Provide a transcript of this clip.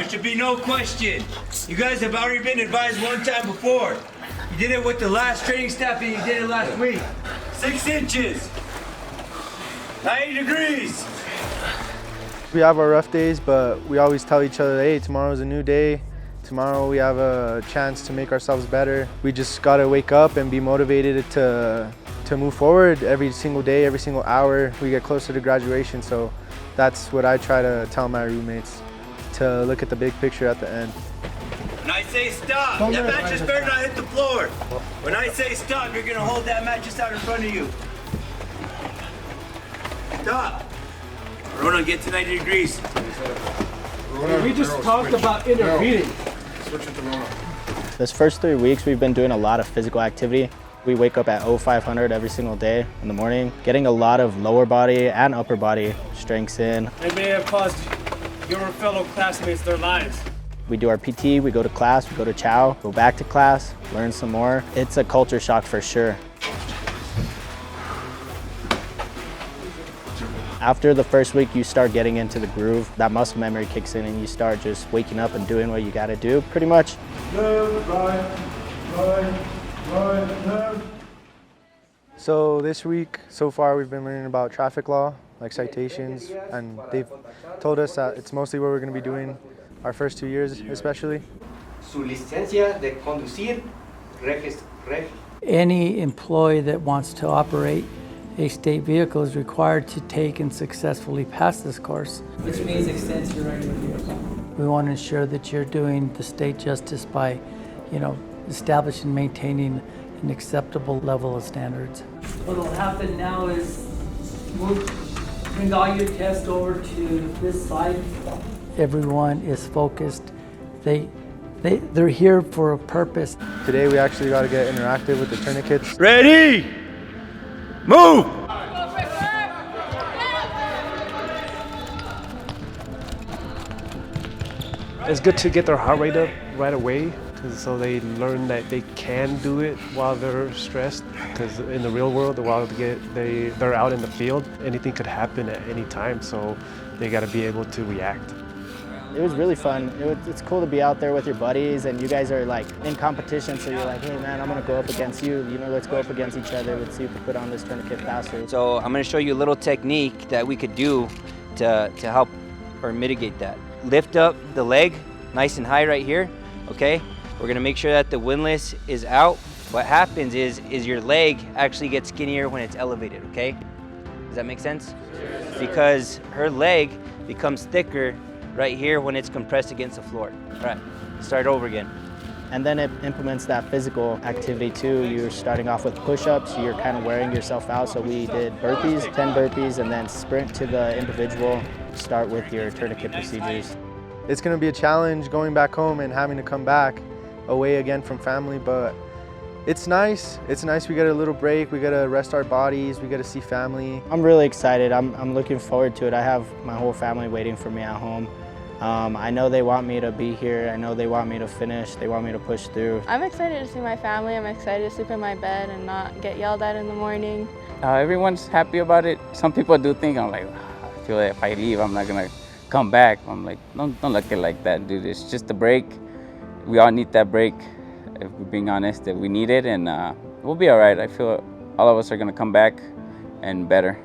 There should be no question. You guys have already been advised one time before. You did it with the last training staff and you did it last week. 6 inches. 90 degrees. We have our rough days, but we always tell each other, hey, tomorrow's a new day. Tomorrow we have a chance to make ourselves better. We just gotta wake up and be motivated to move forward every single day, every single hour. We get closer to graduation, so that's what I try to tell my roommates, to look at the big picture at the end. When I say stop, that mattress better not hit the floor. When I say stop, you're gonna hold that mattress out in front of you. Stop. Rona, get to 90 degrees. We just talked about intervening. This first 3 weeks, we've been doing a lot of physical activity. We wake up at 0500 every single day in the morning, getting a lot of lower body and upper body strengths in. It may have cost your fellow classmates their lives. We do our PT, we go to class, we go to chow, go back to class, learn some more. It's a culture shock for sure. After the first week, you start getting into the groove. That muscle memory kicks in and you start just waking up and doing what you gotta do, pretty much. Left, right, left. So this week, so far, we've been learning about traffic law, like citations, and they've told us that it's mostly what we're gonna be doing our first 2 years, especially. Su licencia de conducir, Any employee that wants to operate a state vehicle is required to take and successfully pass this course. Which means extends your right to vehicle. We want to ensure that you're doing the state justice by, establishing and maintaining an acceptable level of standards. What'll happen now is bring all your tests over to this side. Everyone is focused. They're here for a purpose. Today we actually got to get interactive with the tourniquets. Ready? Move! It's good to get their heart rate up right away, so they learn that they can do it while they're stressed. Because in the real world, while they're out in the field, anything could happen at any time, so they got to be able to react. It was really fun. It's cool to be out there with your buddies and you guys are like in competition, so you're like, hey man, I'm gonna go up against you. Let's go up against each other. Let's see if we put on this tourniquet faster. So I'm gonna show you a little technique that we could do to help or mitigate that. Lift up the leg nice and high right here, okay? We're gonna make sure that the windlass is out. What happens is your leg actually gets skinnier when it's elevated, okay? Does that make sense? Because her leg becomes thicker right here when it's compressed against the floor. All right, start over again. And then it implements that physical activity too. You're starting off with push-ups, you're kind of wearing yourself out. So we did burpees, 10 burpees, and then sprint to the individual. Start with your tourniquet procedures. It's gonna be a challenge going back home and having to come back away again from family, but it's nice. It's nice we get a little break, we gotta rest our bodies, we gotta see family. I'm really excited. I'm looking forward to it. I have my whole family waiting for me at home. I know they want me to be here. I know they want me to finish. They want me to push through. I'm excited to see my family. I'm excited to sleep in my bed and not get yelled at in the morning. Everyone's happy about it. Some people do think, I'm like, I feel like if I leave, I'm not gonna come back. I'm like, don't look at it like that, dude. It's just a break. We all need that break. If we're being honest, that we need it, and we'll be all right. I feel all of us are gonna come back and better.